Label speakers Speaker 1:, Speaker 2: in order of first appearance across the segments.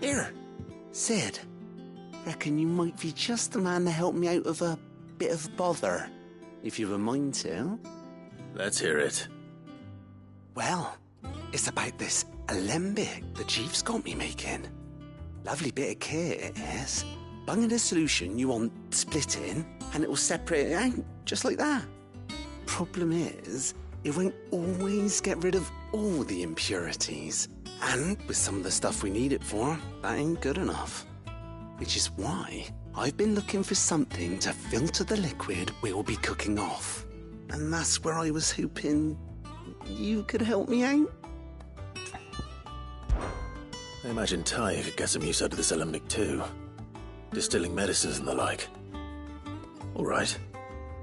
Speaker 1: Here, Sid. Reckon you might be just the man to help me out of a bit of bother, if you've a mind to.
Speaker 2: Let's hear it.
Speaker 1: Well, it's about this alembic the chief's got me making. Lovely bit of kit it is. Bung in a solution you want splitting, and it will separate it out, just like that. Problem is, it won't always get rid of all the impurities. And with some of the stuff we need it for, that ain't good enough. Which is why I've been looking for something to filter the liquid we'll be cooking off. And that's where I was hoping you could help me out.
Speaker 2: I imagine Ty could get some use out of this alembic too. Distilling medicines and the like. Alright,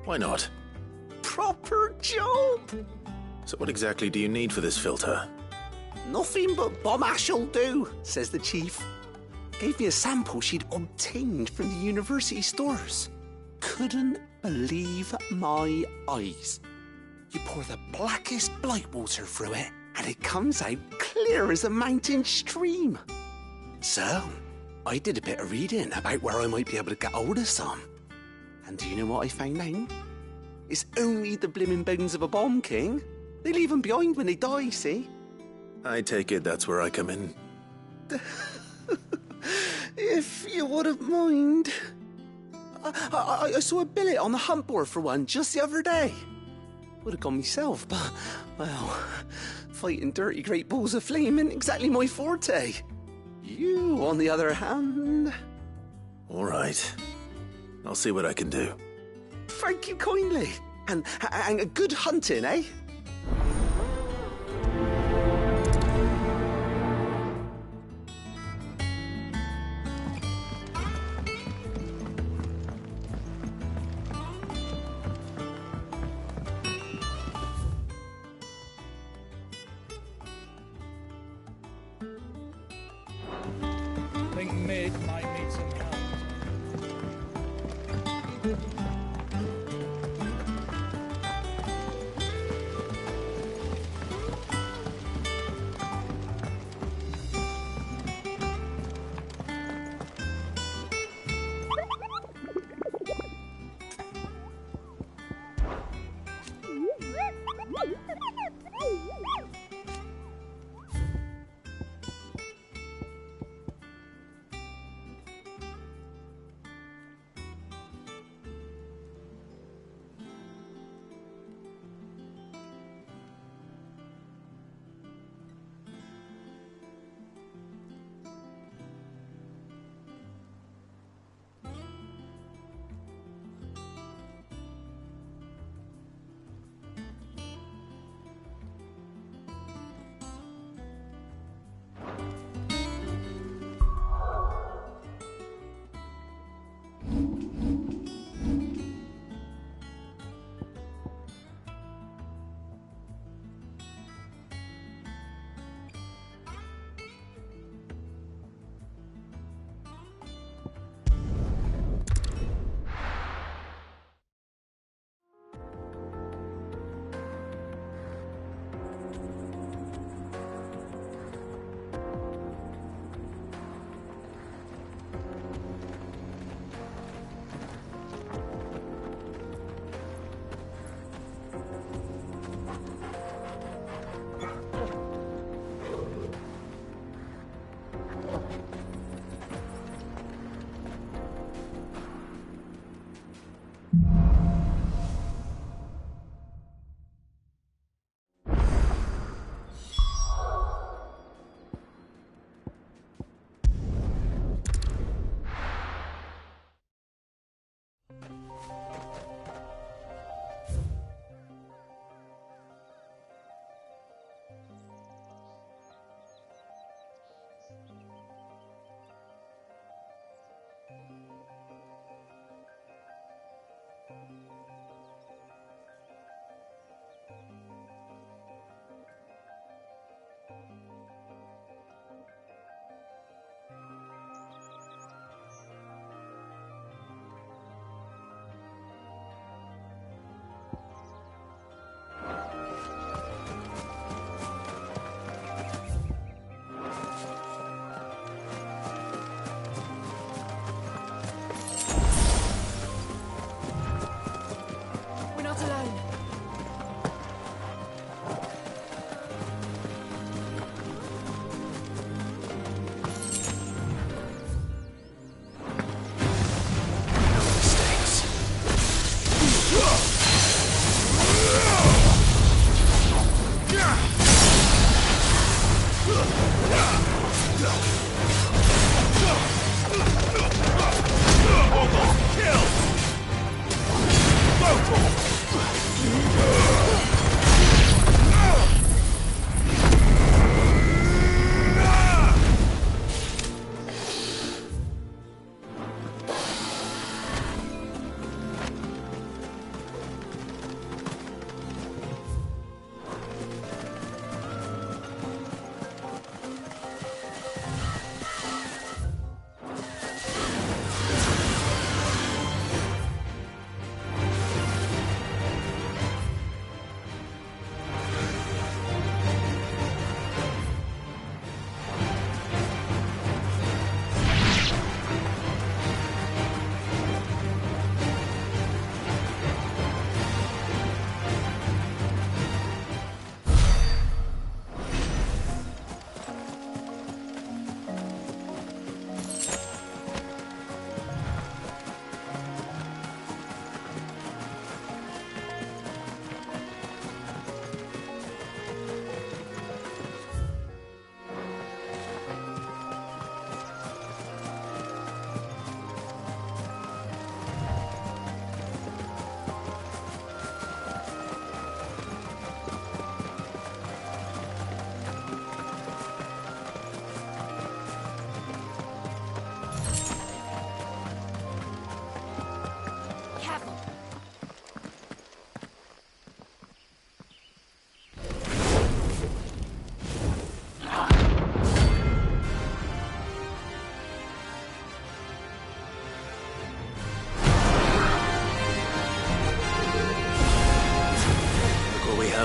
Speaker 2: why not?
Speaker 1: Proper job!
Speaker 2: So what exactly do you need for this filter?
Speaker 1: Nothing but bomb ash'll do, says the chief. Gave me a sample she'd obtained from the university stores. Couldn't believe my eyes. You pour the blackest blight water through it, and it comes out clear as a mountain stream. So, I did a bit of reading about where I might be able to get hold of some. And do you know what I found out? It's only the blimmin' bones of a bomb king. They leave them behind when they die, see?
Speaker 2: I take it that's where I come in.
Speaker 1: If you wouldn't mind. I saw a billet on the hunt board for one just the other day. Would have gone myself, but, well, fighting dirty great balls of flame ain't exactly my forte. You, on the other hand...
Speaker 2: All right. I'll see what I can do.
Speaker 1: Thank you kindly. And good hunting, eh?
Speaker 3: I think mid might need some help.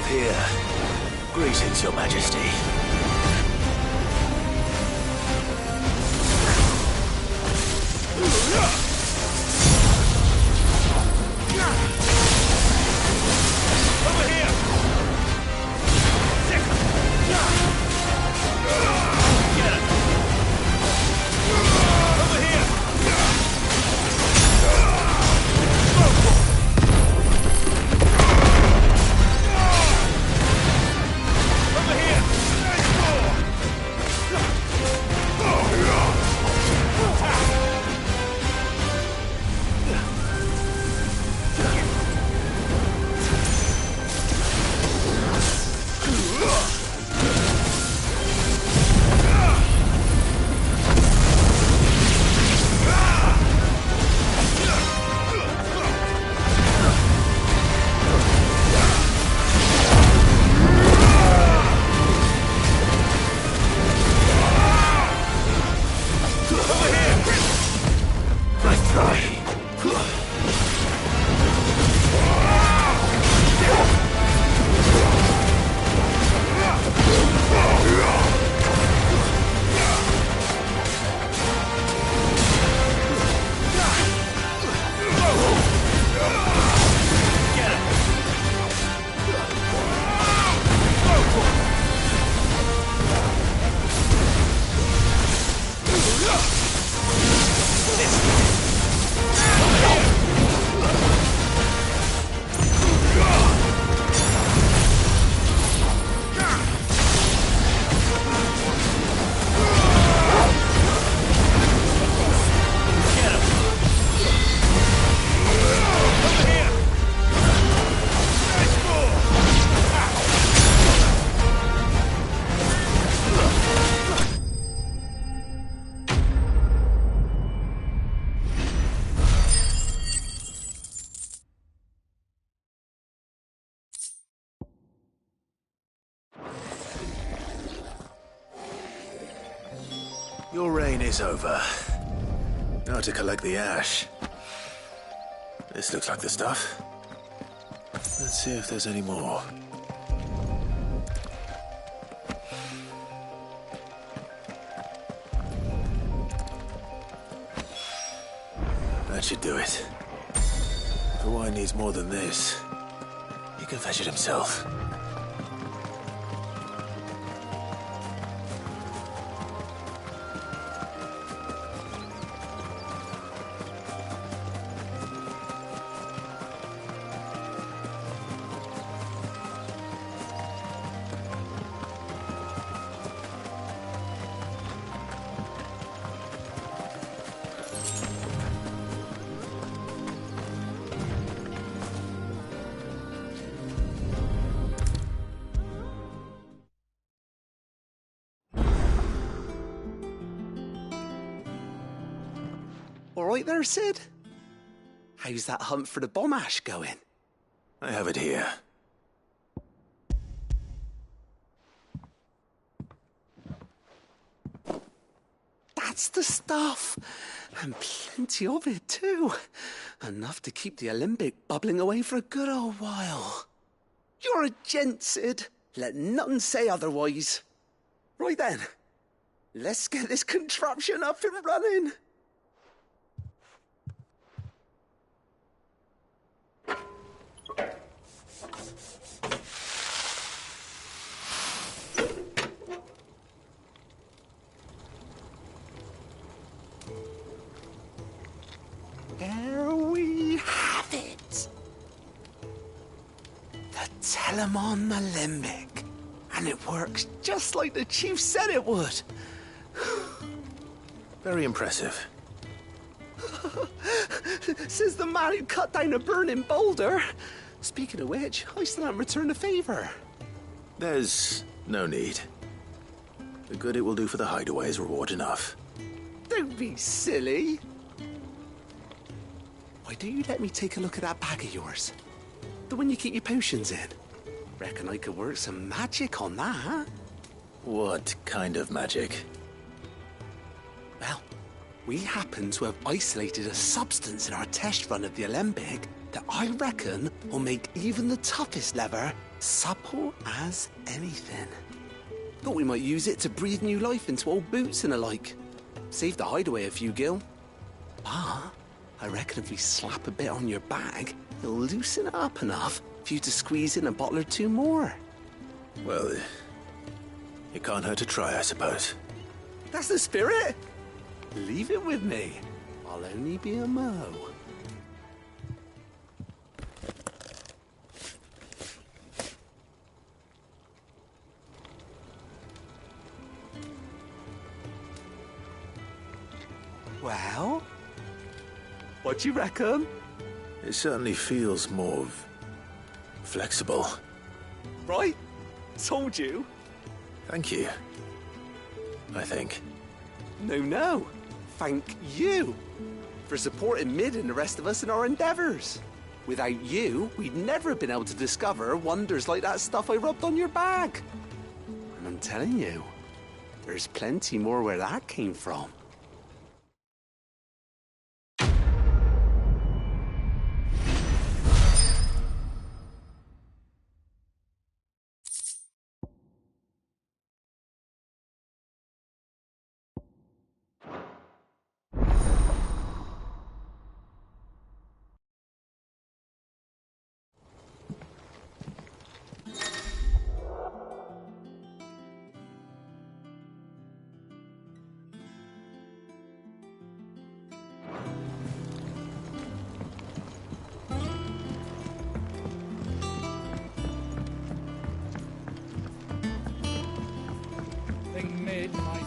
Speaker 2: have here. Greetings, Your Majesty.
Speaker 3: Over here! Get it! Over here! Over here!
Speaker 2: Your reign is over. Now to collect the ash. This looks like the stuff. Let's see if there's any more. That should do it. If the wine needs more than this, he can fetch it himself.
Speaker 1: All right there, Sid? How's that hunt for the bomb ash going?
Speaker 2: I have it here.
Speaker 1: That's the stuff. And plenty of it, too. Enough to keep the alembic bubbling away for a good old while. You're a gent, Sid. Let nothing say otherwise. Right then. Let's get this contraption up and running. There we have it. The Telemon Alembic. And it works just like the chief said it would.
Speaker 2: Very impressive.
Speaker 1: Says the man who cut down a burning boulder. Speaking of which, I still haven't returned the favour.
Speaker 2: There's no need. The good it will do for the hideaway is reward enough.
Speaker 1: Don't be silly. Why don't you let me take a look at that bag of yours? The one you keep your potions in. Reckon I could work some magic on that, huh?
Speaker 2: What kind of magic?
Speaker 1: Well, we happen to have isolated a substance in our test run of the alembic that I reckon will make even the toughest leather supple as anything. Thought we might use it to breathe new life into old boots and the like. Save the hideaway a few gil. But I reckon if we slap a bit on your bag, it'll loosen it up enough for you to squeeze in a bottle or two more.
Speaker 2: Well, it can't hurt to try, I suppose.
Speaker 1: That's the spirit. Leave it with me. I'll only be a mo. Well, what do you reckon?
Speaker 2: It certainly feels more flexible.
Speaker 1: Right? Told you.
Speaker 2: Thank you. I think.
Speaker 1: No. Thank you for supporting Mid and the rest of us in our endeavours. Without you, we'd never have been able to discover wonders like that stuff I rubbed on your bag. And I'm telling you, there's plenty more where that came from.
Speaker 3: Thing mid might be.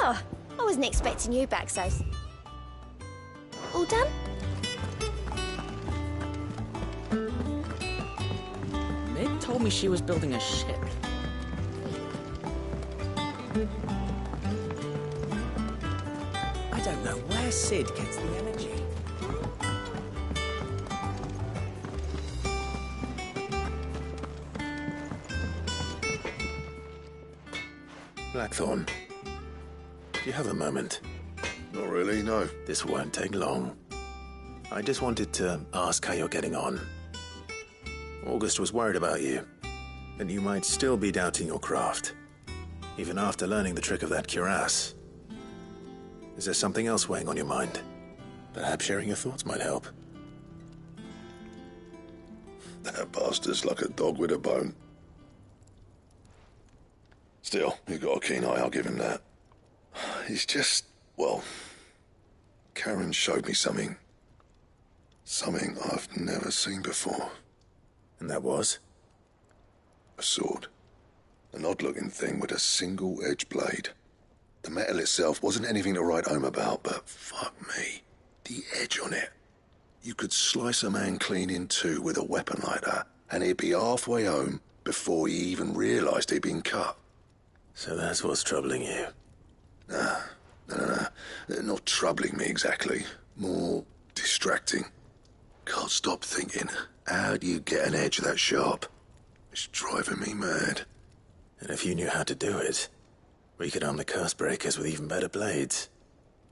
Speaker 4: Oh, I wasn't expecting you back, so. All done?
Speaker 5: Mid told me she was building a ship. I don't know where Sid gets the energy.
Speaker 2: Blackthorn, do you have a moment?
Speaker 6: Not really, no.
Speaker 2: This won't take long. I just wanted to ask how you're getting on. August was worried about you, that you might still be doubting your craft, even after learning the trick of that cuirass. Is there something else weighing on your mind? Perhaps sharing your thoughts might help.
Speaker 6: That bastard's like a dog with a bone. Still, he's got a keen eye, I'll give him that. He's just, well, Karen showed me something. Something I've never seen before.
Speaker 2: And that was?
Speaker 6: A sword. An odd-looking thing with a single-edged blade. The metal itself wasn't anything to write home about, but fuck me, the edge on it. You could slice a man clean in two with a weapon like that, and he'd be halfway home before he even realised he'd been cut.
Speaker 2: So that's what's troubling you.
Speaker 6: No. Not troubling me exactly. More distracting. Can't stop thinking, how do you get an edge that sharp? It's driving me mad.
Speaker 2: And if you knew how to do it, we could arm the curse breakers with even better blades.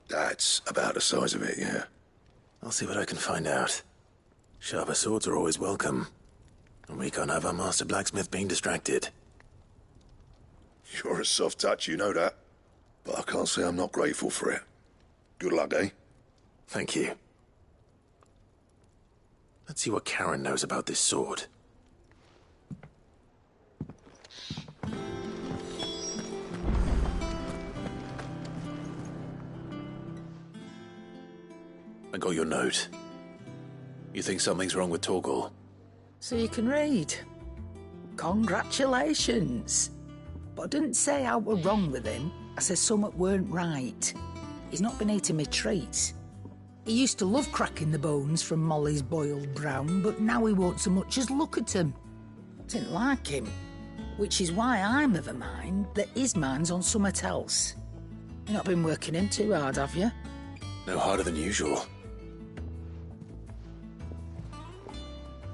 Speaker 6: That's about the size of it, yeah.
Speaker 2: I'll see what I can find out. Sharper swords are always welcome. And we can't have our master blacksmith being distracted.
Speaker 6: You're a soft touch, you know that. But I can't say I'm not grateful for it. Good luck, eh?
Speaker 2: Thank you. Let's see what Karen knows about this sword. I got your note. You think something's wrong with Torgal?
Speaker 5: So you can read. Congratulations. But I didn't say I were wrong with him. I said something weren't right. He's not been eating me treats. He used to love cracking the bones from Molly's boiled brown, but now he won't so much as look at 'em. Didn't like him. Which is why I'm of a mind that his mind's on something else. You've not been working him too hard, have you?
Speaker 2: No harder than usual.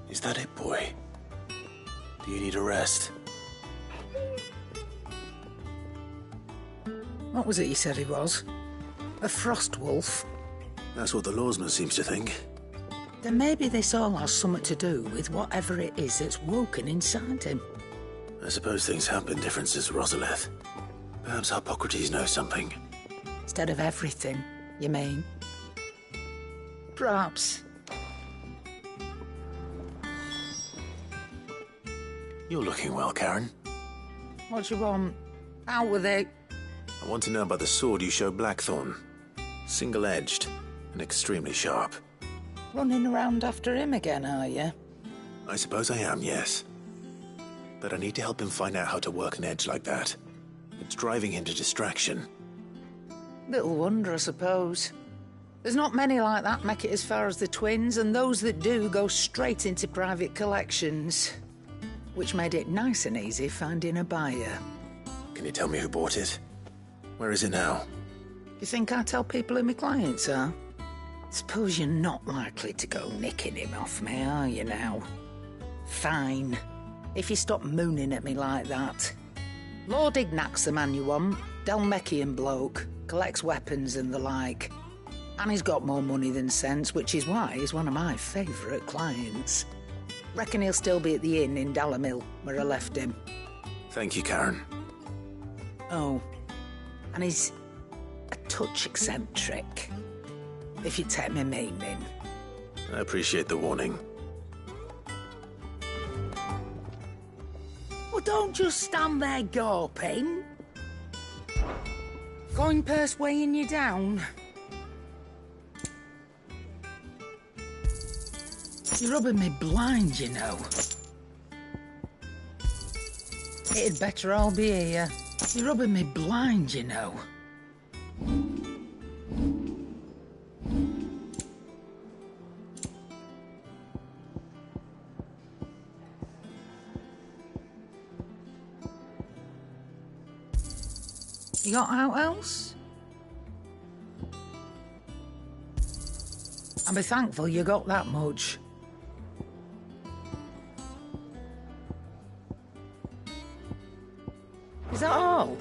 Speaker 2: Is that it, boy? Do you need a rest?
Speaker 5: What was it you said he was? A frost wolf?
Speaker 2: That's what the lawsman seems to think.
Speaker 5: Then maybe this all has something to do with whatever it is that's woken inside him.
Speaker 2: I suppose things have been different since Rosalith. Perhaps Hippocrates knows something.
Speaker 5: Instead of everything, you mean? Perhaps.
Speaker 2: You're looking well, Karen.
Speaker 5: What do you want? Out with it.
Speaker 2: I want to know about the sword you showed Blackthorn. Single-edged and extremely sharp.
Speaker 5: Running around after him again, are you?
Speaker 2: I suppose I am, yes. But I need to help him find out how to work an edge like that. It's driving him to distraction.
Speaker 5: Little wonder, I suppose. There's not many like that make it as far as the twins, and those that do go straight into private collections. Which made it nice and easy finding a buyer.
Speaker 2: Can you tell me who bought it? Where is it now?
Speaker 5: You think I tell people who my clients are? Suppose you're not likely to go nicking him off me, are you now? Fine. If you stop mooning at me like that. Lord Ignac's the man you want. Dalmekian bloke. Collects weapons and the like. And he's got more money than sense, which is why he's one of my favourite clients. Reckon he'll still be at the inn in Dalamil, where I left him.
Speaker 2: Thank you, Karen.
Speaker 5: Oh, and he's a touch eccentric, if you take my meaning.
Speaker 2: I appreciate the warning.
Speaker 5: Well, don't just stand there gawping. Coin purse weighing you down. You're rubbing me blind, you know. It'd better all be here. You're rubbing me blind, you know. You got out else? I'll be thankful you got that much. Is that all?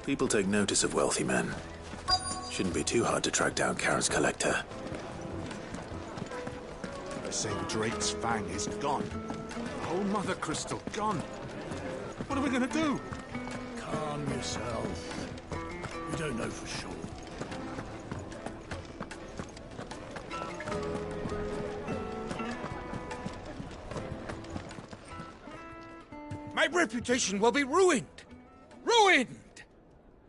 Speaker 2: People take notice of wealthy men. Shouldn't be too hard to track down Karen's collector.
Speaker 7: They say the Drake's Fang is gone. The whole Mother Crystal gone. What are we gonna do?
Speaker 8: Calm yourself. We don't know for sure.
Speaker 9: My reputation will be ruined! Ruined!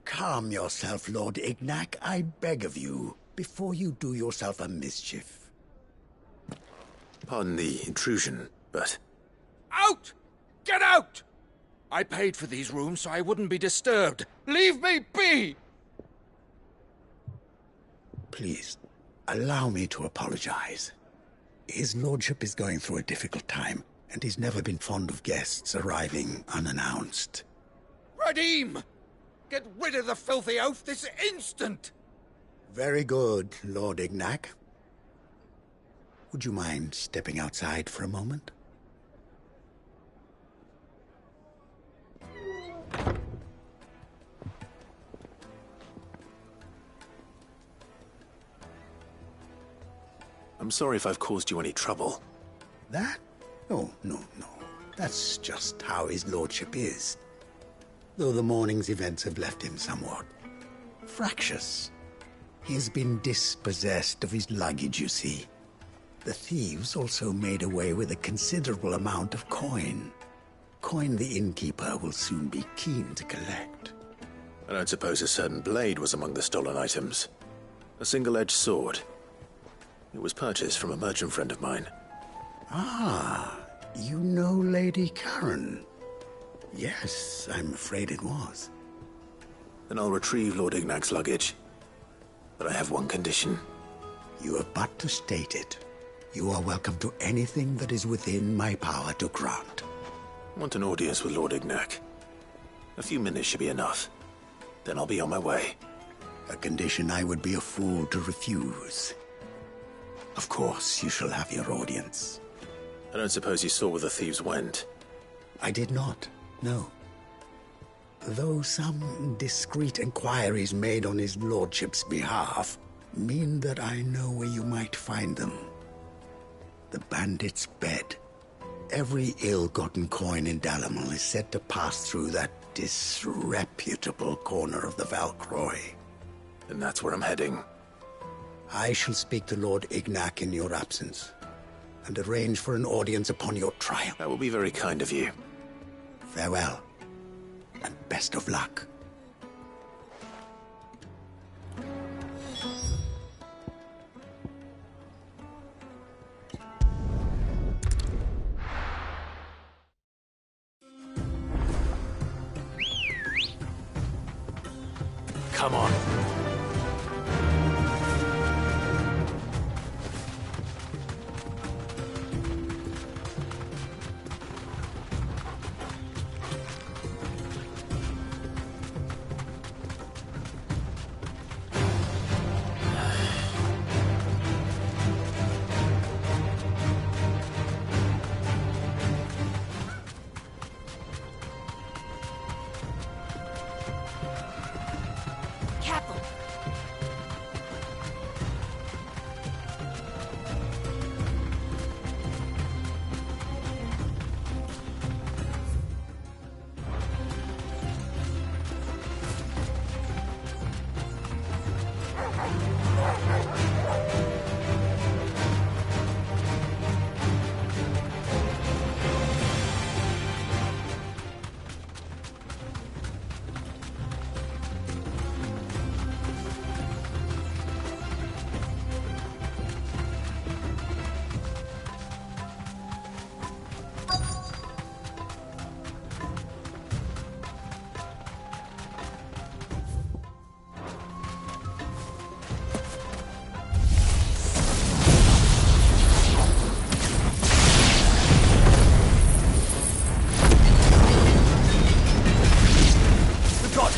Speaker 8: Calm yourself, Lord Ignac, I beg of you, before you do yourself a mischief.
Speaker 2: Pardon the intrusion, but...
Speaker 9: Out! Get out! I paid for these rooms so I wouldn't be disturbed. Leave me be!
Speaker 8: Please, allow me to apologize. His lordship is going through a difficult time, and he's never been fond of guests arriving unannounced.
Speaker 9: Radim! Get rid of the filthy oaf this instant!
Speaker 8: Very good, Lord Ignac. Would you mind stepping outside for a moment?
Speaker 2: I'm sorry if I've caused you any trouble.
Speaker 8: That? Oh, no. That's just how his lordship is. Though the morning's events have left him somewhat fractious. He has been dispossessed of his luggage, you see. The thieves also made away with a considerable amount of coin. Coin the innkeeper will soon be keen to collect.
Speaker 2: I don't suppose a certain blade was among the stolen items. A single-edged sword. It was purchased from a merchant friend of mine.
Speaker 8: Ah, you know Lady Karen. Yes, I'm afraid it was.
Speaker 2: Then I'll retrieve Lord Ignac's luggage. But I have one condition.
Speaker 8: You have but to state it. You are welcome to anything that is within my power to grant.
Speaker 2: I want an audience with Lord Ignac. A few minutes should be enough. Then I'll be on my way.
Speaker 8: A condition I would be a fool to refuse. Of course, you shall have your audience.
Speaker 2: I don't suppose you saw where the thieves went.
Speaker 8: I did not, no. Though some discreet inquiries made on his lordship's behalf mean that I know where you might find them. The bandit's bed. Every ill-gotten coin in Dalamel is said to pass through that disreputable corner of the Valcroy.
Speaker 2: And that's where I'm heading.
Speaker 8: I shall speak to Lord Ignac in your absence, and arrange for an audience upon your trial.
Speaker 2: That will be very kind of you.
Speaker 8: Farewell, and best of luck.
Speaker 2: Come on.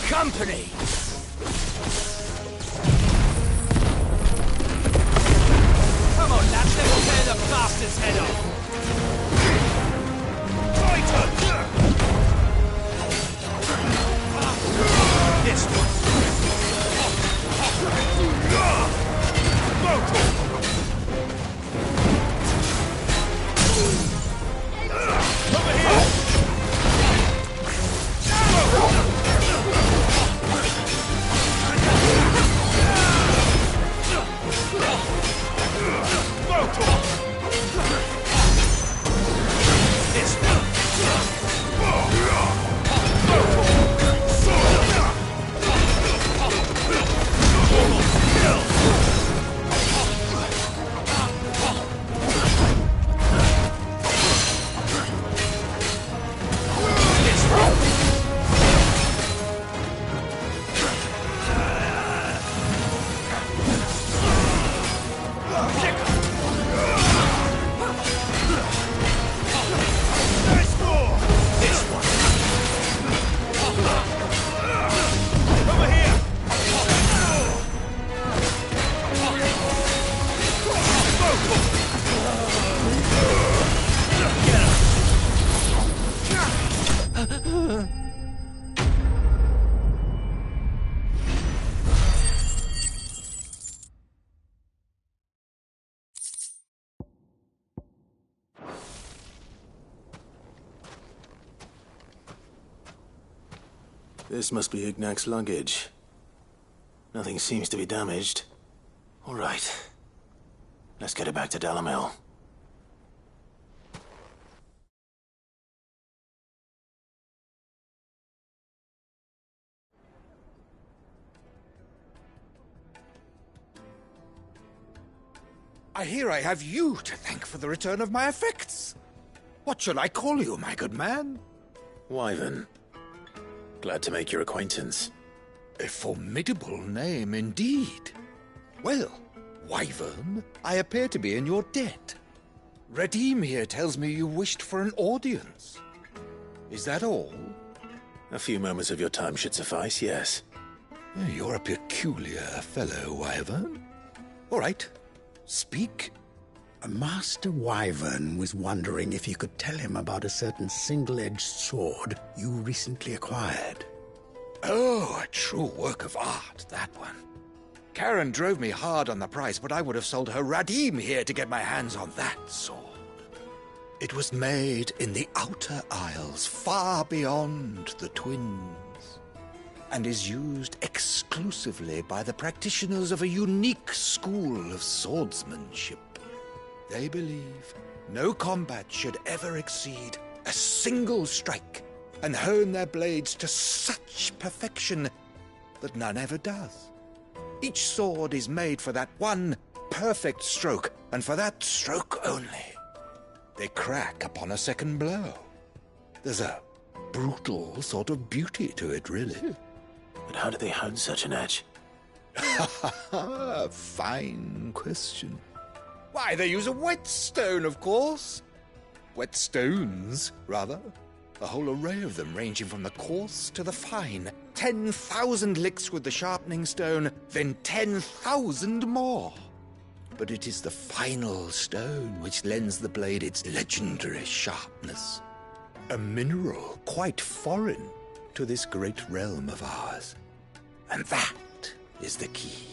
Speaker 9: Company! Come on, lads, let's tear the bastard's head off! This one! Over here!
Speaker 2: This must be Ignac's luggage. Nothing seems to be damaged. All right. Let's get it back to Dalamel.
Speaker 9: I hear I have you to thank for the return of my effects. What shall I call you, my good man?
Speaker 2: Wyvern. Glad to make your acquaintance.
Speaker 9: A formidable name indeed. Well, Wyvern, I appear to be in your debt. Redeem here tells me you wished for an audience. Is that all?
Speaker 2: A few moments of your time should suffice, yes.
Speaker 9: You're a peculiar fellow, Wyvern. All right, speak.
Speaker 8: Master Wyvern was wondering if you could tell him about a certain single-edged sword you recently acquired.
Speaker 9: Oh, a true work of art, that one. Karen drove me hard on the price, but I would have sold her Radim here to get my hands on that sword. It was made in the Outer Isles, far beyond the Twins, and is used exclusively by the practitioners of a unique school of swordsmanship. They believe no combat should ever exceed a single strike, and hone their blades to such perfection that none ever does. Each sword is made for that one perfect stroke, and for that stroke only. They crack upon a second blow. There's a brutal sort of beauty to it, really.
Speaker 2: But how do they hone such an edge?
Speaker 9: Fine question. Why, they use a whetstone, of course. Whetstones, rather. A whole array of them, ranging from the coarse to the fine. 10,000 licks with the sharpening stone, then 10,000 more. But it is the final stone which lends the blade its legendary sharpness. A mineral quite foreign to this great realm of ours. And that is the key.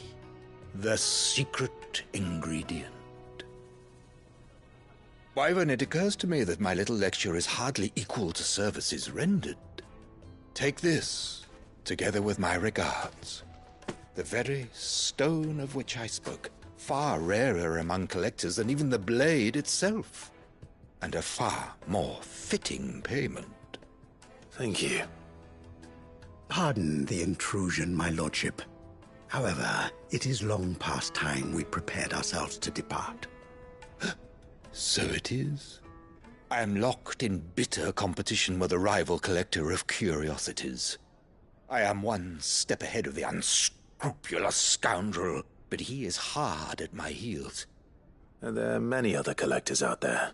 Speaker 9: The secret ingredient. Wyvern, it occurs to me that my little lecture is hardly equal to services rendered. Take this, together with my regards. The very stone of which I spoke, far rarer among collectors than even the blade itself, and a far more fitting payment.
Speaker 2: Thank you.
Speaker 8: Pardon the intrusion, my lordship. However, it is long past time we prepared ourselves to depart.
Speaker 9: So it is. I am locked in bitter competition with a rival collector of curiosities. I am one step ahead of the unscrupulous scoundrel, but he is hard at my heels.
Speaker 2: Are there many other collectors out there?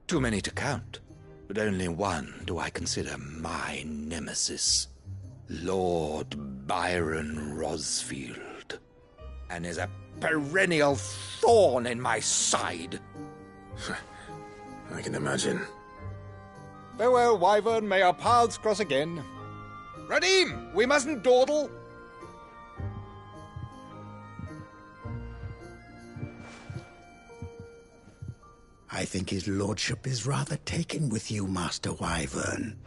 Speaker 9: Too many to count, but only one do I consider my nemesis. Lord Byron Rosfield, and is a perennial thorn in my side.
Speaker 2: I can imagine.
Speaker 9: Farewell, Wyvern, may our paths cross again. Radim, we mustn't dawdle.
Speaker 8: I think his lordship is rather taken with you, Master Wyvern.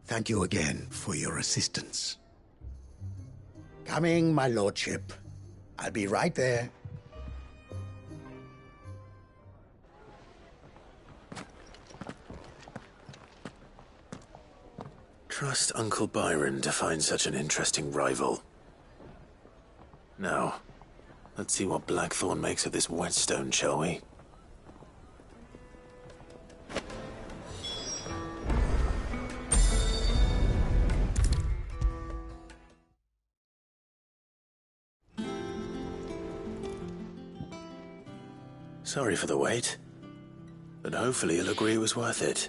Speaker 8: Thank you again for your assistance. Coming, my lordship. I'll be right there.
Speaker 2: Trust Uncle Byron to find such an interesting rival. Now, let's see what Blackthorn makes of this whetstone, shall we? Sorry for the wait, but hopefully you'll agree it was worth it.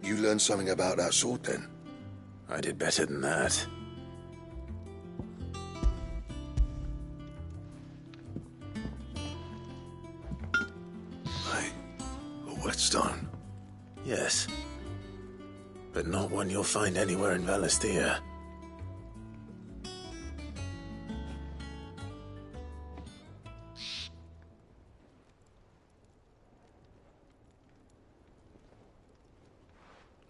Speaker 6: You learned something about that sword, then?
Speaker 2: I did better than that.
Speaker 6: Hey, a whetstone?
Speaker 2: Yes, but not one you'll find anywhere in Valisthea.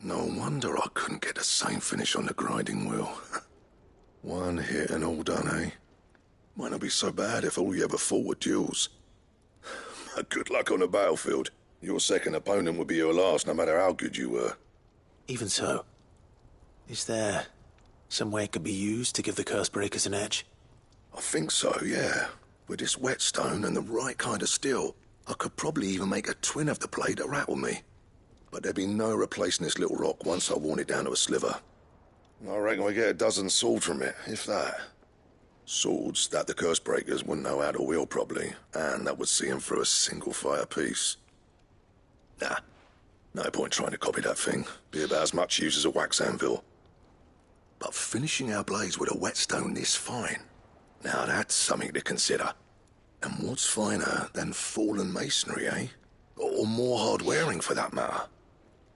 Speaker 6: No wonder I couldn't get the same finish on the grinding wheel. One hit and all done, eh? Might not be so bad if all you ever fought were duels. But good luck on the battlefield. Your second opponent would be your last, no matter how good you were.
Speaker 2: Even so, is there some way it could be used to give the Curse Breakers an edge?
Speaker 6: I think so, yeah. With this whetstone and the right kind of steel, I could probably even make a twin of the blade that rattled me. But there'd be no replacing this little rock once I worn it down to a sliver. I reckon we get a dozen swords from it, if that. Swords that the curse breakers wouldn't know how to wield properly, and that would see them through a single fire piece. Nah, no point trying to copy that thing. Be about as much use as a wax anvil. But finishing our blades with a whetstone this fine, now that's something to consider. And what's finer than fallen masonry, eh? Or more hard-wearing, for that matter.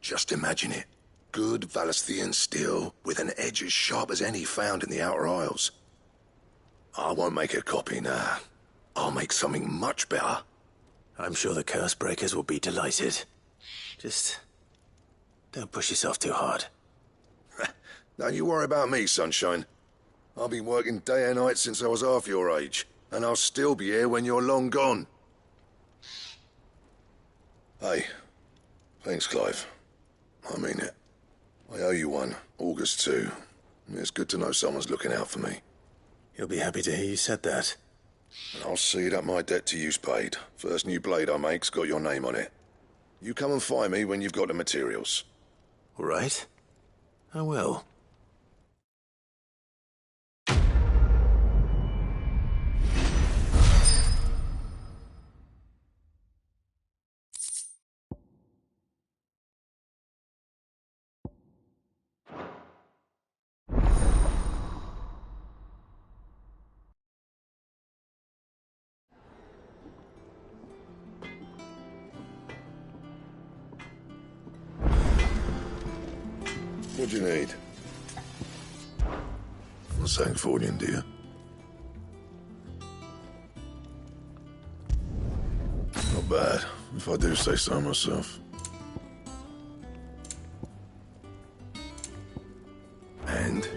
Speaker 6: Just imagine it. Good Valesthian steel with an edge as sharp as any found in the Outer Isles. I won't make a copy, nah. I'll make something much better.
Speaker 2: I'm sure the curse breakers will be delighted. Just don't push yourself too hard.
Speaker 6: Don't you worry about me, sunshine. I've been working day and night since I was half your age, and I'll still be here when you're long gone. Hey, thanks, Clive. I mean it. I owe you one, August too. It's good to know someone's looking out for me.
Speaker 2: You'll be happy to hear you said that.
Speaker 6: And I'll see that my debt to you's paid. First new blade I make's got your name on it. You come and find me when you've got the materials.
Speaker 2: All right. I will.
Speaker 6: What do you need? A Sancfordian, do you? Not bad, if I do say so myself. And?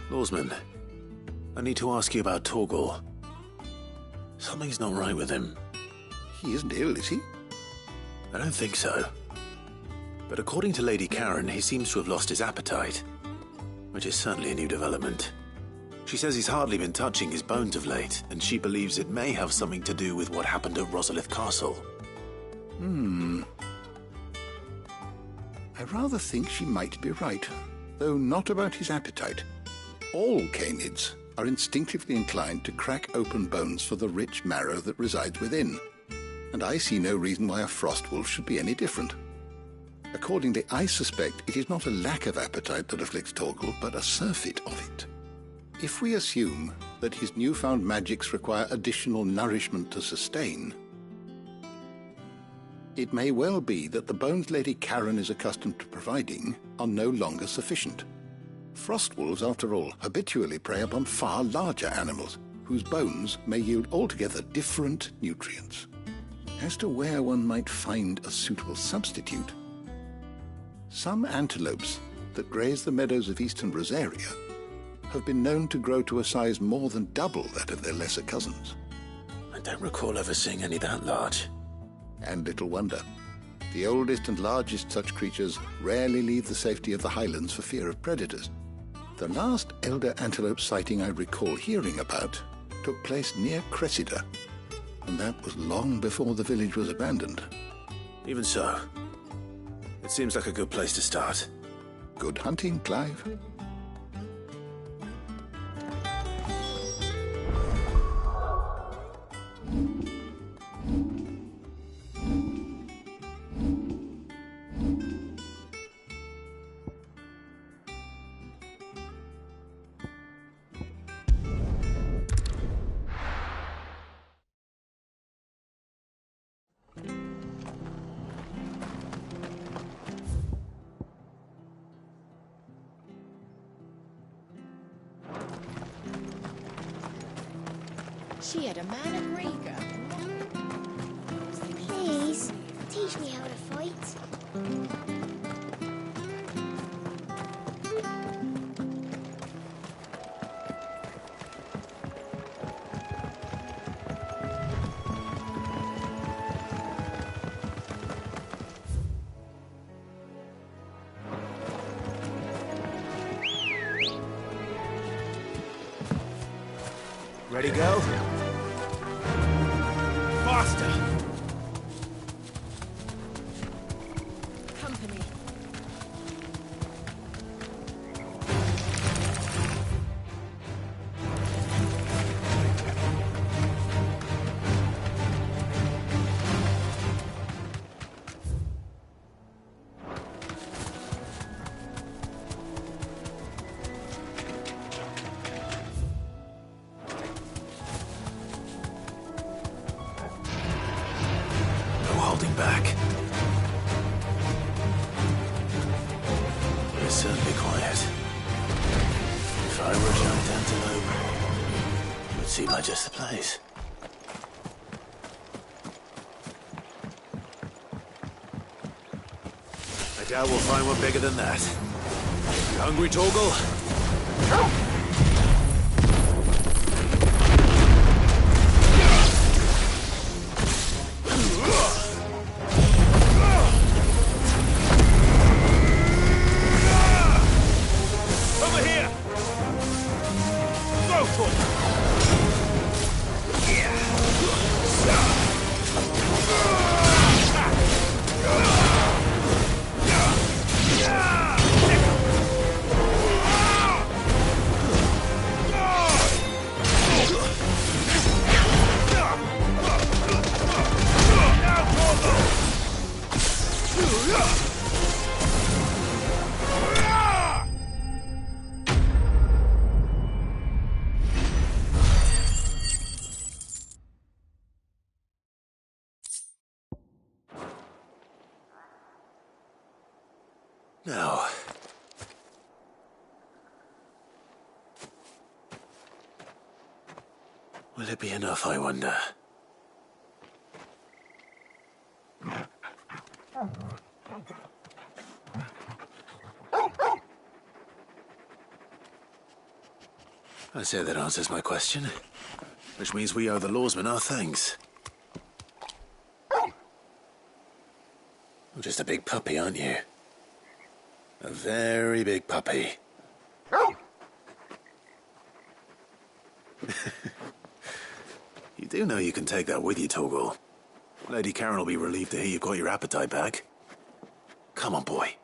Speaker 2: Lawsman, I need to ask you about Torgal. Something's not right with him.
Speaker 8: He isn't ill, is he?
Speaker 2: I don't think so. But according to Lady Karen, he seems to have lost his appetite, which is certainly a new development. She says he's hardly been touching his bones of late, and she believes it may have something to do with what happened at Rosalith Castle.
Speaker 8: I rather think she might be right, though not about his appetite. All canids are instinctively inclined to crack open bones for the rich marrow that resides within, and I see no reason why a frostwolf should be any different. Accordingly, I suspect it is not a lack of appetite that afflicts Torgal, but a surfeit of it. If we assume that his newfound magics require additional nourishment to sustain, it may well be that the bones Lady Karen is accustomed to providing are no longer sufficient. Frostwolves, after all, habitually prey upon far larger animals, whose bones may yield altogether different nutrients. As to where one might find a suitable substitute,
Speaker 10: Some antelopes that graze the meadows of eastern Rosaria have been known to grow to a size more than double that of their lesser cousins.
Speaker 2: I don't recall ever seeing any that large.
Speaker 10: And little wonder. The oldest and largest such creatures rarely leave the safety of the highlands for fear of predators. The last elder antelope sighting I recall hearing about took place near Cressida, and that was long before the village was abandoned.
Speaker 2: Even so, it seems like a good place to start.
Speaker 10: Good hunting, Clive.
Speaker 11: She had a man of Riga.
Speaker 4: Please, teach me how to fight.
Speaker 2: Ready, go? Faster!
Speaker 11: Company.
Speaker 2: Back. It's certainly quiet. If I were a giant antelope, it would seem like just the place. I doubt we'll find one bigger than that. You hungry, Torgal? Now, will it be enough, I wonder? I say that answers my question, which means we owe the lawsman our thanks. You're just a big puppy, aren't you? A very big puppy. You do know you can take that with you, Torgal. Lady Karen will be relieved to hear you've got your appetite back. Come on, boy.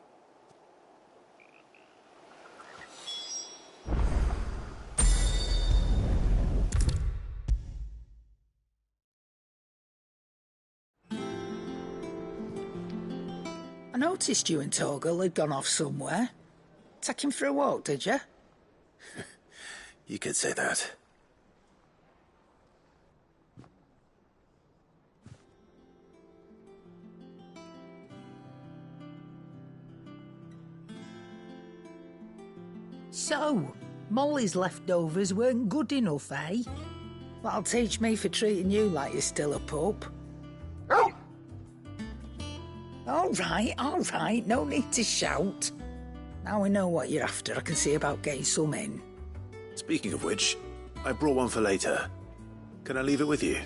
Speaker 5: I noticed you and Torgal had gone off somewhere. Take him for a walk, did you?
Speaker 2: You could say that.
Speaker 5: So, Molly's leftovers weren't good enough, eh? That'll teach me for treating you like you're still a pup. All All right, no need to shout. Now we know what you're after, I can see about getting some in.
Speaker 2: Speaking of which, I brought one for later. Can I leave it with you?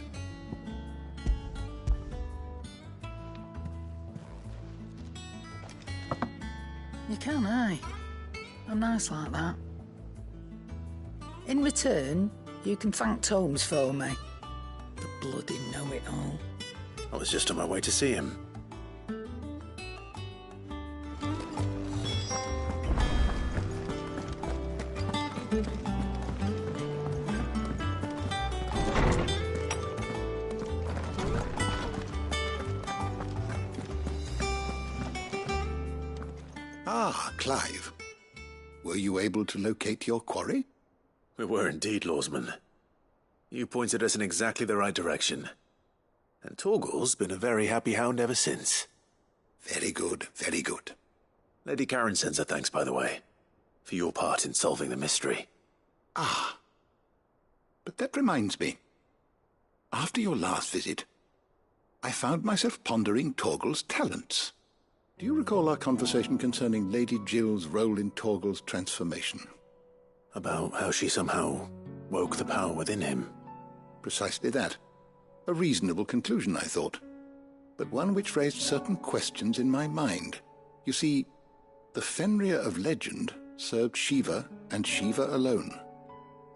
Speaker 5: You can, aye. I'm nice like that. In return, you can thank Tomes for me. The bloody know-it-all.
Speaker 2: I was just on my way to see him.
Speaker 10: Ah, Clive. Were you able to locate your quarry?
Speaker 2: We were indeed, Lawsman. You pointed us in exactly the right direction. And Torgal's been a very happy hound ever since.
Speaker 10: Very good, very good.
Speaker 2: Lady Karen sends her thanks, by the way, for your part in solving the mystery.
Speaker 10: Ah. But that reminds me. After your last visit, I found myself pondering Torgal's talents. Do you recall our conversation concerning Lady Jill's role in Torgal's transformation?
Speaker 2: About how she somehow woke the power within him.
Speaker 10: Precisely that. A reasonable conclusion, I thought, but one which raised certain questions in my mind. You see, the Fenrir of legend served Shiva and Shiva alone,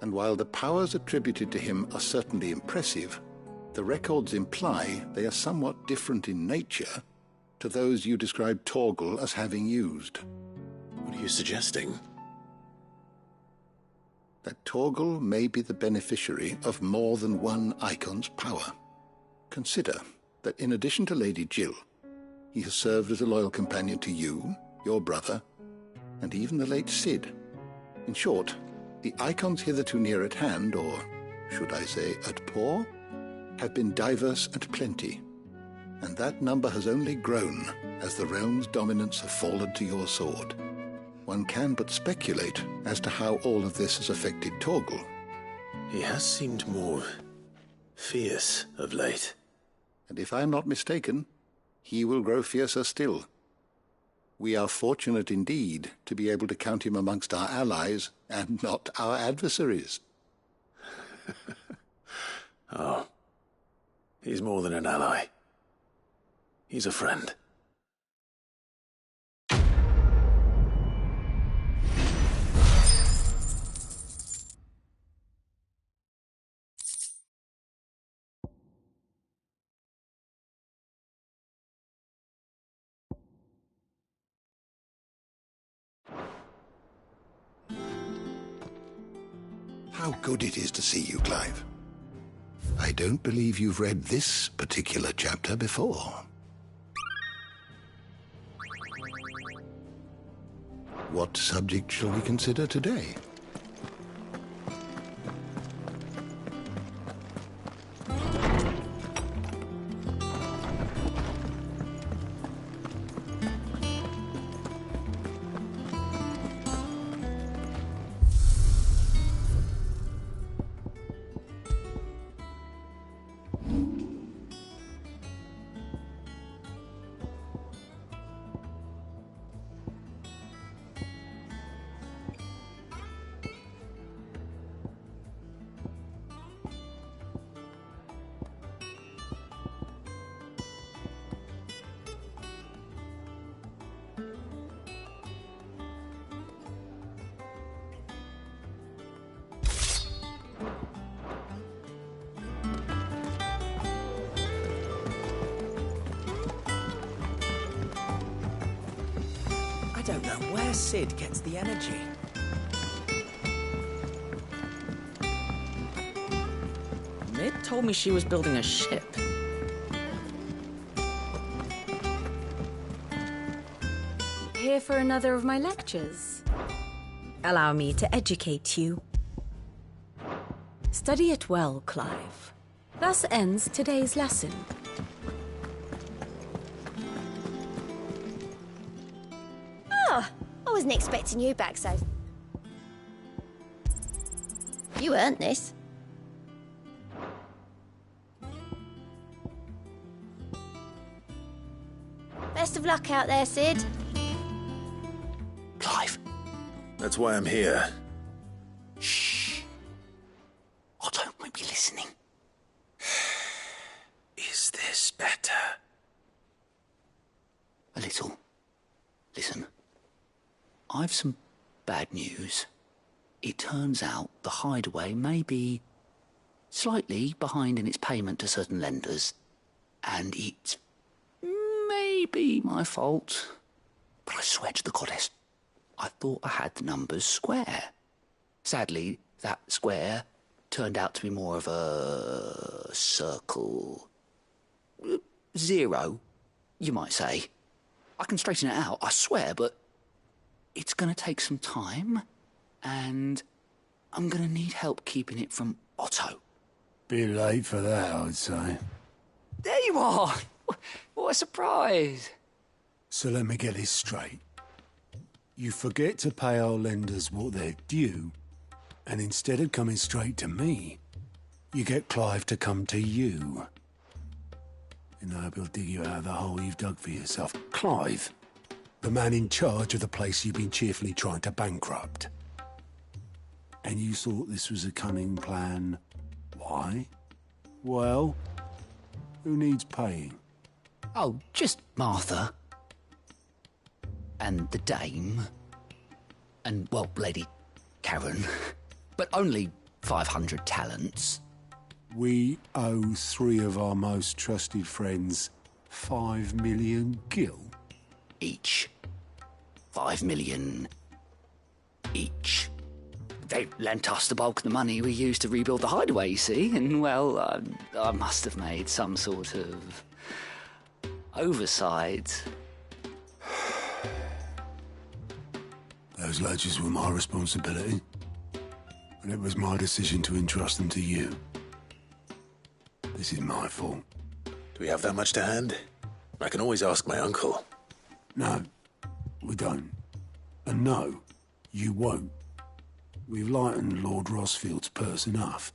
Speaker 10: and while the powers attributed to him are certainly impressive, the records imply they are somewhat different in nature to those you described Torgal as having used.
Speaker 2: What are you suggesting?
Speaker 10: That Torgal may be the beneficiary of more than one icon's power. Consider that in addition to Lady Jill, he has served as a loyal companion to you, your brother, and even the late Cid. In short, the icons hitherto near at hand, or should I say at paw, have been diverse and plenty, and that number has only grown as the realm's dominance have fallen to your sword. One can but speculate as to how all of this has affected Torgal.
Speaker 2: He has seemed more fierce of late.
Speaker 10: And if I am not mistaken, he will grow fiercer still. We are fortunate indeed to be able to count him amongst our allies and not our adversaries.
Speaker 2: Oh, he's more than an ally. He's a friend.
Speaker 10: How good it is to see you, Clive. I don't believe you've read this particular chapter before. What subject shall we consider today?
Speaker 12: I don't know where Cid gets the energy. Mid told me she was building a ship.
Speaker 13: Here for another of my lectures. Allow me to educate you. Study it well, Clive. Thus ends today's lesson.
Speaker 4: I wasn't expecting you back so... You earned this. Best of luck out there, Sid.
Speaker 1: Clive.
Speaker 2: That's why I'm here.
Speaker 1: Shh. Otto might be listening.
Speaker 2: Is this better?
Speaker 1: A little. Listen. I've some bad news. It turns out the Hideaway may be slightly behind in its payment to certain lenders, and it may be my fault. But I swear to the goddess, I thought I had the numbers square. Sadly, that square turned out to be more of a circle. 0, you might say. I can straighten it out, I swear, but it's going to take some time, and I'm going to need help keeping it from Otto.
Speaker 14: Bit late for that, I'd say.
Speaker 1: There you are! What a surprise!
Speaker 14: So let me get this straight. You forget to pay our lenders what they're due, and instead of coming straight to me, you get Clive to come to you. And I hope he'll dig you out of the hole you've dug for yourself. Clive, the man in charge of the place you've been cheerfully trying to bankrupt. And you thought this was a cunning plan. Why? Well, who needs paying?
Speaker 1: Oh, just Martha. And the dame. And, well, Lady Karen. But only 500 talents.
Speaker 14: We owe 3 of our most trusted friends 5 million gil.
Speaker 1: Each. 5 million each. They lent us the bulk of the money we used to rebuild the Hideaway, you see, and, well, I must have made some sort of oversight.
Speaker 14: Those ledgers were my responsibility, and it was my decision to entrust them to you. This is my fault.
Speaker 2: Do we have that much to hand? I can always ask my uncle.
Speaker 14: No, we don't. And no, you won't. We've lightened Lord Rosfield's purse enough.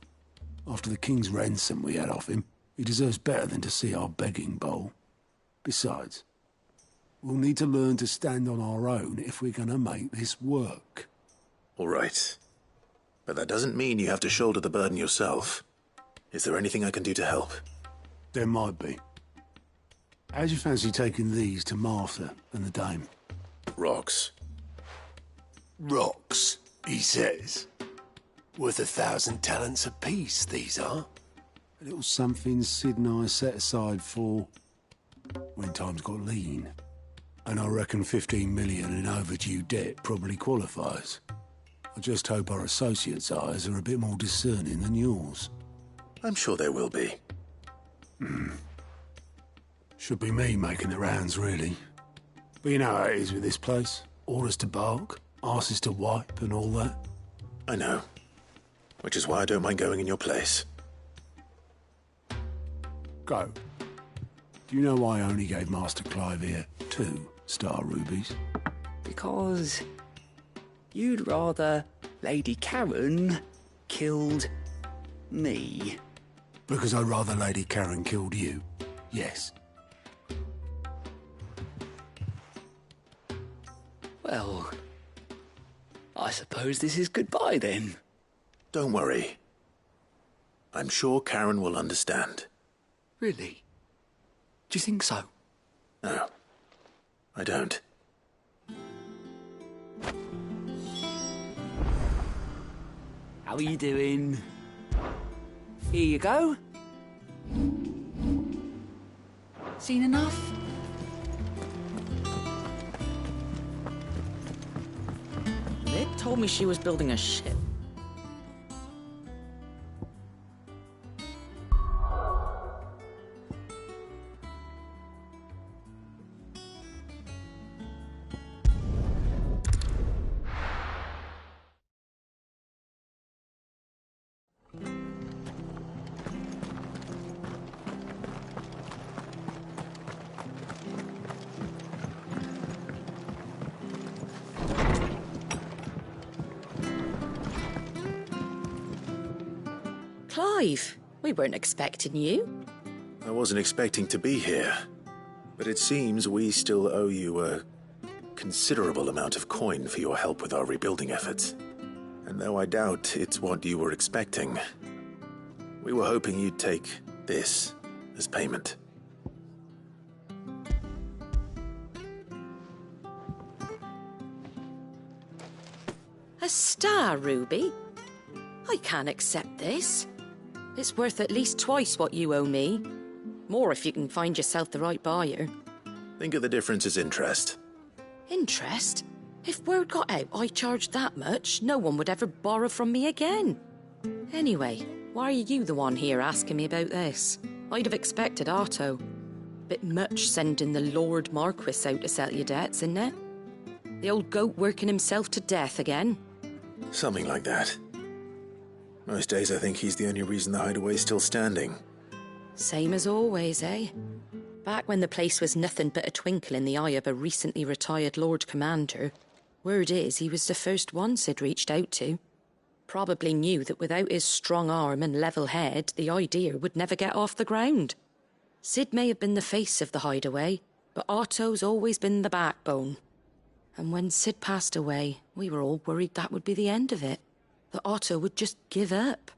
Speaker 14: After the king's ransom we had off him, he deserves better than to see our begging bowl. Besides, we'll need to learn to stand on our own if we're going to make this work.
Speaker 2: All right. But that doesn't mean you have to shoulder the burden yourself. Is there anything I can do to help?
Speaker 14: There might be. How'd you fancy taking these to Martha and the dame?
Speaker 2: Rocks.
Speaker 14: Rocks, he says. Worth 1,000 talents apiece, these are. A little something Sid and I set aside for when times got lean. And I reckon 15 million in overdue debt probably qualifies. I just hope our associates' eyes are a bit more discerning than yours.
Speaker 2: I'm sure there will be.
Speaker 14: Should be me making the rounds, really. But you know how it is with this place. Orders to bark, arses to wipe and all that.
Speaker 2: I know. Which is why I don't mind going in your place.
Speaker 14: Go. Do you know why I only gave Master Clive here 2 star rubies?
Speaker 1: Because you'd rather Lady Karen killed me.
Speaker 14: Because I'd rather Lady Karen killed you. Yes.
Speaker 1: Well, I suppose this is goodbye then.
Speaker 2: Don't worry. I'm sure Karen will understand.
Speaker 1: Really? Do you think so?
Speaker 2: No, I don't.
Speaker 1: How are you doing? Here you go. Seen enough?
Speaker 12: They told me she was building a ship.
Speaker 13: Clive, we weren't expecting you.
Speaker 2: I wasn't expecting to be here. But it seems we still owe you a considerable amount of coin for your help with our rebuilding efforts. And though I doubt it's what you were expecting, we were hoping you'd take this as payment.
Speaker 15: A star ruby? I can't accept this. It's worth at least twice what you owe me. More if you can find yourself the right buyer.
Speaker 2: Think of the difference as interest.
Speaker 15: Interest? If word got out I charged that much, no one would ever borrow from me again. Anyway, why are you the one here asking me about this? I'd have expected Otto. Bit much sending the Lord Marquis out to settle your debts, isn't it? The old goat working himself to death again.
Speaker 2: Something like that. Most days I think he's the only reason the hideaway's still standing.
Speaker 15: Same as always, eh? Back when the place was nothing but a twinkle in the eye of a recently retired Lord Commander, word is he was the first one Sid reached out to. Probably knew that without his strong arm and level head, the idea would never get off the ground. Sid may have been the face of the hideaway, but Otto's always been the backbone. And when Sid passed away, we were all worried that would be the end of it. That Otto would just give up.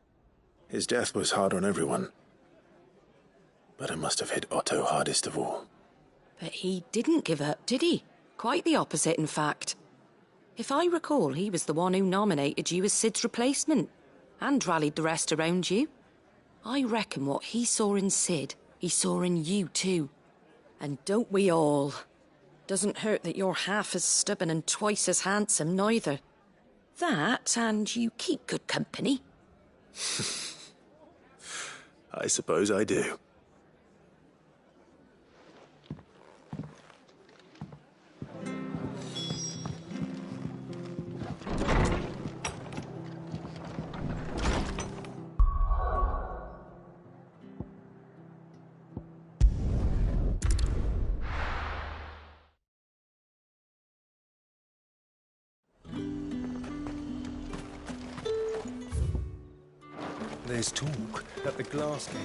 Speaker 2: His death was hard on everyone. But it must have hit Otto hardest of all.
Speaker 15: But he didn't give up, did he? Quite the opposite, in fact. If I recall, he was the one who nominated you as Sid's replacement, and rallied the rest around you. I reckon what he saw in Sid, he saw in you too. And don't we all? Doesn't hurt that you're half as stubborn and twice as handsome, neither. That, and you keep good company.
Speaker 2: I suppose I do.
Speaker 16: There's talk that the glass gate.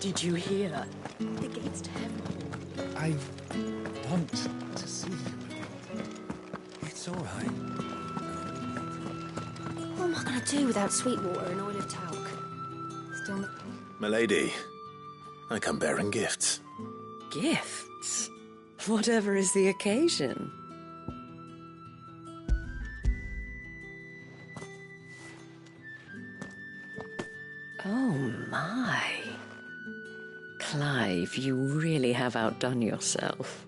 Speaker 15: Did you hear? The gates to heaven.
Speaker 16: I want to see you again. It's all right.
Speaker 4: What am I going to do without sweet water and oil of talc? Still not...
Speaker 2: Milady, I come bearing gifts.
Speaker 15: Gifts? Whatever is the occasion. Oh my. Clive, you really have outdone yourself.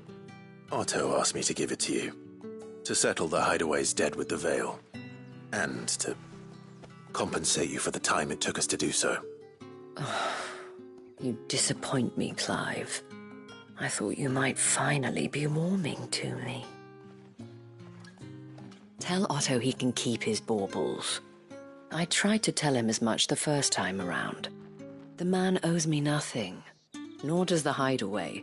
Speaker 2: Otto asked me to give it to you. To settle the hideaway's debt with the veil. And to compensate you for the time it took us to do so.
Speaker 15: You disappoint me, Clive. I thought you might finally be warming to me. Tell Otto he can keep his baubles. I tried to tell him as much the first time around. The man owes me nothing, nor does the hideaway.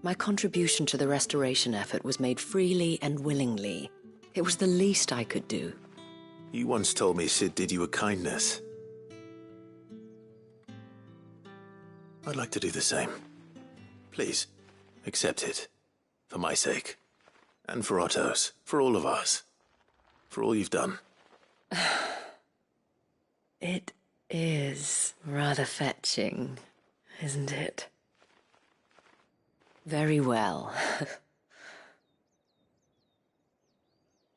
Speaker 15: My contribution to the restoration effort was made freely and willingly. It was the least I could do.
Speaker 2: You once told me Sid did you a kindness. I'd like to do the same. Please, accept it. For my sake. And for Otto's. For all of us. For all you've done.
Speaker 15: It is rather fetching, isn't it? Very well.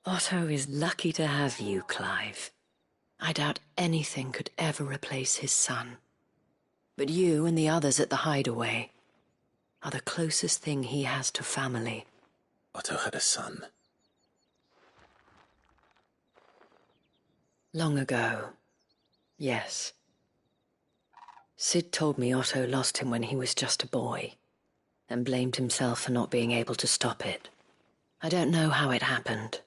Speaker 15: Otto is lucky to have you, Clive. I doubt anything could ever replace his son. But you and the others at the hideaway are the closest thing he has to family.
Speaker 2: Otto had a son.
Speaker 15: Long ago, yes. Sid told me Otto lost him when he was just a boy, and blamed himself for not being able to stop it. I don't know how it happened,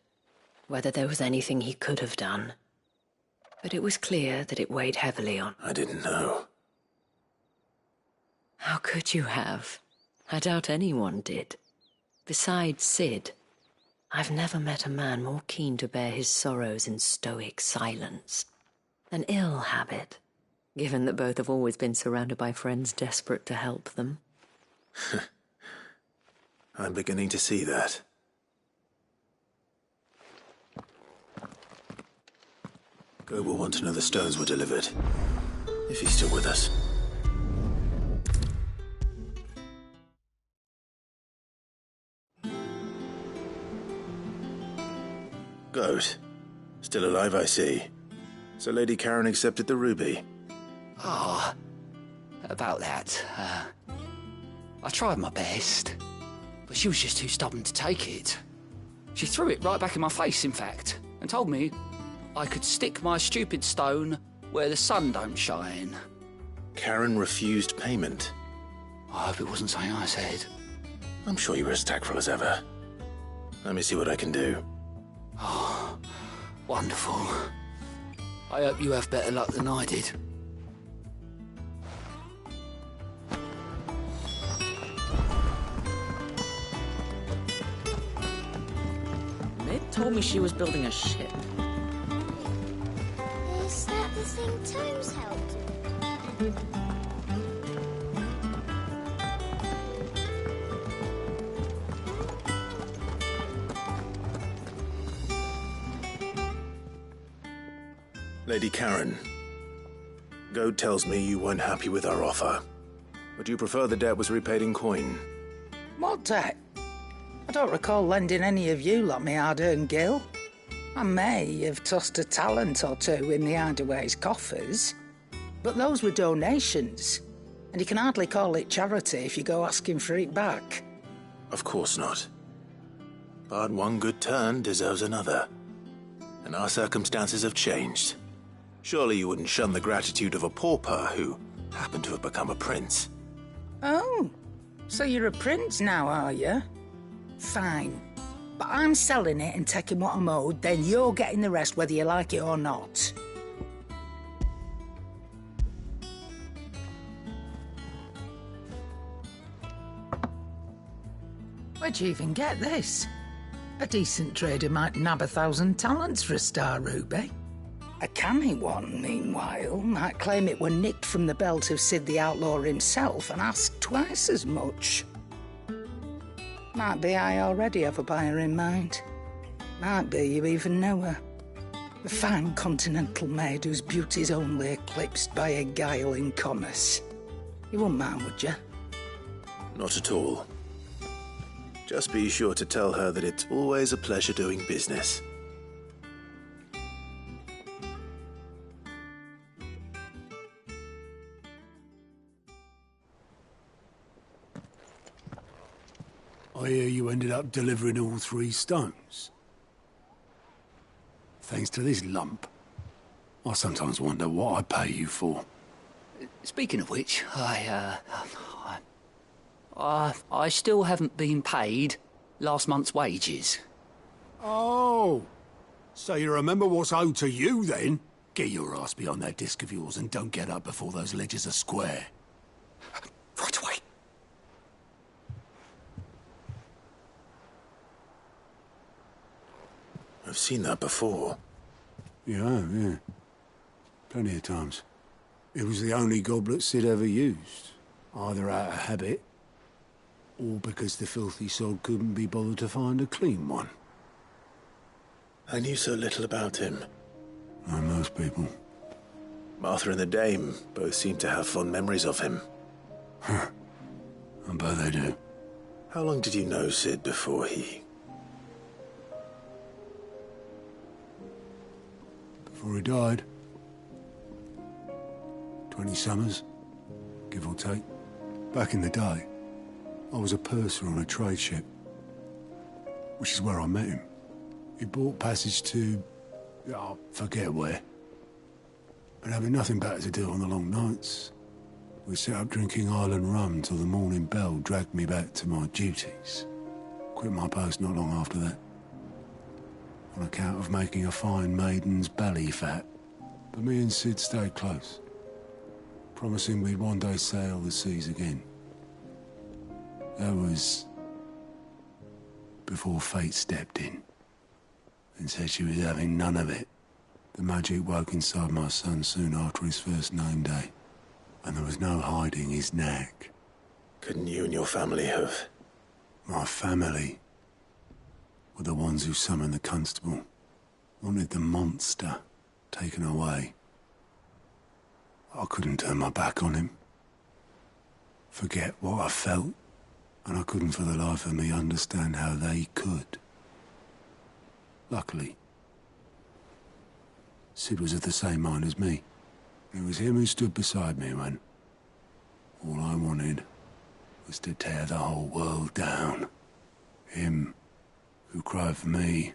Speaker 15: whether there was anything he could have done, but it was clear that it weighed heavily on.
Speaker 2: I didn't know.
Speaker 15: How could you have? I doubt anyone did. Besides Sid, I've never met a man more keen to bear his sorrows in stoic silence. An ill habit, given that both have always been surrounded by friends desperate to help them.
Speaker 2: I'm beginning to see that. Go will want to know the stones were delivered, if he's still with us. Goat. Still alive, I see. So Lady Karen accepted the ruby.
Speaker 1: Ah, about that. I tried my best, but she was just too stubborn to take it. She threw it right back in my face, in fact, and told me I could stick my stupid stone where the sun don't shine.
Speaker 2: Karen refused payment.
Speaker 1: I hope it wasn't something I said.
Speaker 2: I'm sure you were as tactful as ever. Let me see what I can do.
Speaker 1: Oh, wonderful. I hope you have better luck than I did.
Speaker 12: Mid told me she was building a ship.
Speaker 4: Is that the thing Tomes helped with?
Speaker 2: Lady Karen, Goad tells me you weren't happy with our offer. Would you prefer the debt was repaid in coin?
Speaker 5: What debt? I don't recall lending any of you lot me hard-earned gil. I may have tossed a talent or two in the Hideaway's coffers, but those were donations, and you can hardly call it charity if you go asking for it back.
Speaker 2: Of course not. But one good turn deserves another. And our circumstances have changed. Surely you wouldn't shun the gratitude of a pauper who happened to have become a prince.
Speaker 5: Oh, so you're a prince now, are you? Fine. But I'm selling it and taking what I'm owed, then you're getting the rest whether you like it or not. Where'd you even get this? A decent trader might nab 1,000 talents for a star ruby. A canny one, meanwhile, might claim it were nicked from the belt of Sid the Outlaw himself and ask twice as much. Might be I already have a buyer in mind. Might be you even know her. A fine continental maid whose beauty's only eclipsed by a guile in commerce. You wouldn't mind, would you?
Speaker 2: Not at all. Just be sure to tell her that it's always a pleasure doing business.
Speaker 14: I hear you ended up delivering all 3 stones. Thanks to this lump. I sometimes wonder what I pay you for.
Speaker 1: Speaking of which, I still haven't been paid last month's wages.
Speaker 14: Oh, so you remember what's owed to you then? Get your ass beyond that disc of yours and don't get up before those ledgers are square.
Speaker 1: Right away.
Speaker 2: I've seen that before.
Speaker 14: Yeah. Plenty of times. It was the only goblet Sid ever used, either out of habit, or because the filthy sod couldn't be bothered to find a clean one.
Speaker 2: I knew so little about him.
Speaker 14: Like most people.
Speaker 2: Martha and the Dame both seem to have fond memories of him.
Speaker 14: I bet they do.
Speaker 2: How long did you know Sid before he...
Speaker 14: Before he died. 20 summers, give or take. Back in the day, I was a purser on a trade ship, which is where I met him. He bought passage to... I forget where. And having nothing better to do on the long nights, we set up drinking island rum till the morning bell dragged me back to my duties. Quit my post not long after that, on account of making a fine maiden's belly fat. But me and Sid stayed close, promising we'd one day sail the seas again. That was before fate stepped in and said she was having none of it. The magic woke inside my son soon after his first name day, and there was no hiding his knack.
Speaker 2: Couldn't you and your family have...
Speaker 14: My family were the ones who summoned the constable, wanted the monster taken away. I couldn't turn my back on him, forget what I felt, and I couldn't for the life of me understand how they could. Luckily, Sid was of the same mind as me. It was him who stood beside me when all I wanted was to tear the whole world down. Him who cried for me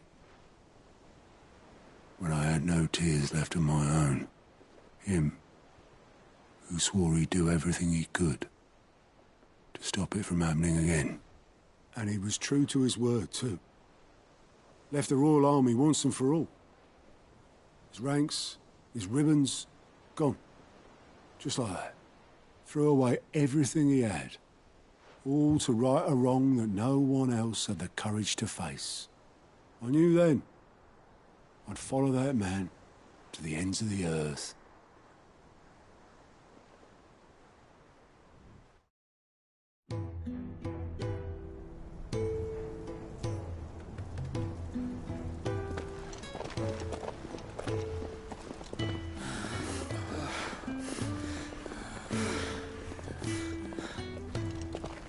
Speaker 14: when I had no tears left of my own. Him who swore he'd do everything he could to stop it from happening again. And he was true to his word, too. Left the Royal Army once and for all. His ranks, his ribbons, gone. Just like that. Threw away everything he had. All to right a wrong that no one else had the courage to face. I knew then I'd follow that man to the ends of the earth.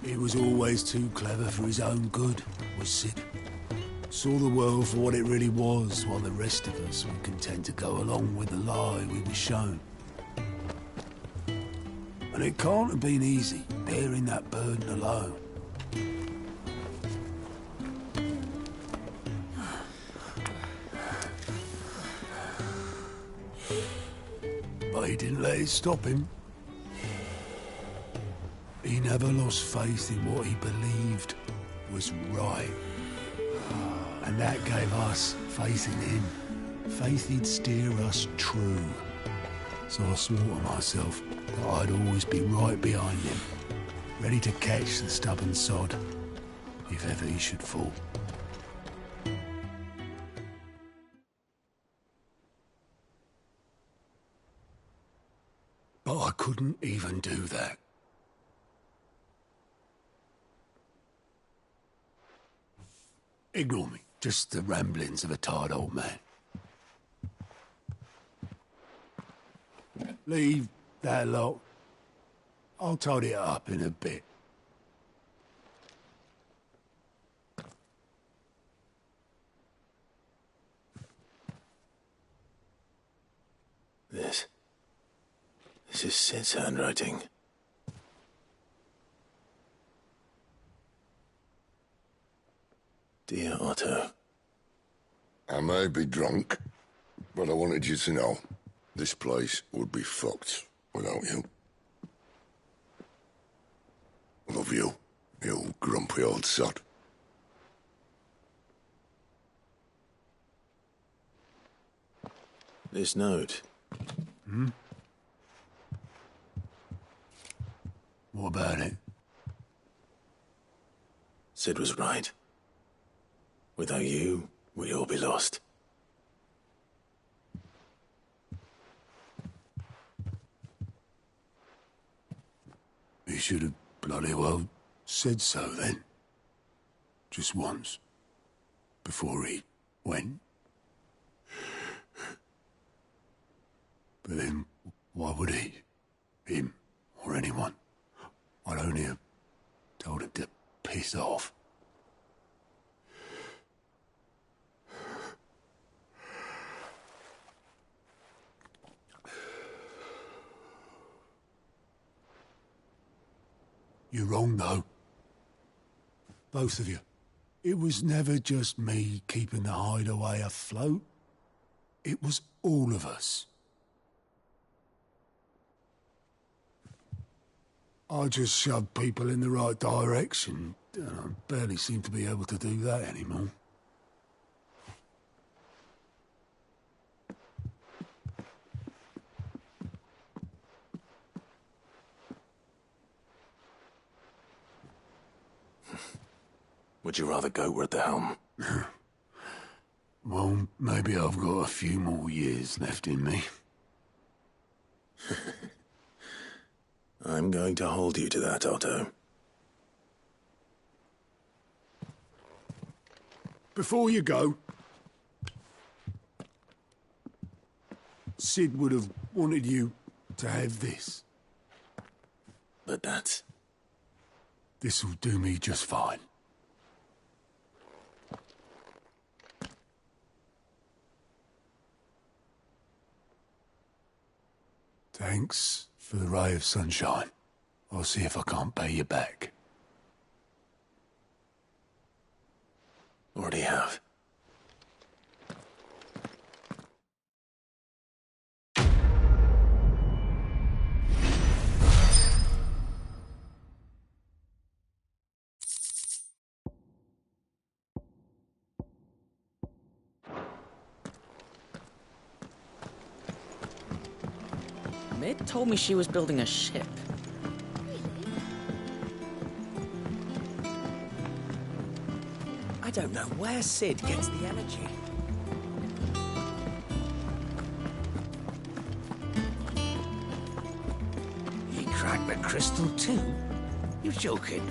Speaker 14: He was always too clever for his own good, was Sid. Saw the world for what it really was, while the rest of us were content to go along with the lie we were shown. And it can't have been easy, bearing that burden alone. But he didn't let it stop him. He never lost faith in what he believed was right. And that gave us faith in him. Faith he'd steer us true. So I swore to myself that I'd always be right behind him, ready to catch the stubborn sod if ever he should fall. But I couldn't even do that. Ignore me. Just the ramblings of a tired old man. Leave that lot. I'll tidy it up in a bit.
Speaker 2: This is Sid's handwriting. Dear Otto.
Speaker 6: I may be drunk, but I wanted you to know this place would be fucked without you. I love you, you grumpy old sod.
Speaker 2: This note.
Speaker 14: Hmm? What about it?
Speaker 2: Sid was right. Without you, we'd all be lost.
Speaker 14: He should have bloody well said so then. Just once. Before he went. But then, why would he? Him, or anyone? I'd only have told him to piss off. You're wrong, though. Both of you. It was never just me keeping the hideaway afloat. It was all of us. I just shoved people in the right direction, and I barely seem to be able to do that anymore.
Speaker 2: Would you rather go at the helm?
Speaker 14: Well, maybe I've got a few more years left in me.
Speaker 2: I'm going to hold you to that, Otto.
Speaker 14: Before you go, Sid would have wanted you to have this.
Speaker 2: But that's...
Speaker 14: This'll do me just fine. Thanks for the ray of sunshine. I'll see if I can't pay you back.
Speaker 2: Already have.
Speaker 12: Mid told me she was building a ship.
Speaker 1: I don't know where Sid gets the energy. He cracked the crystal too? You joking?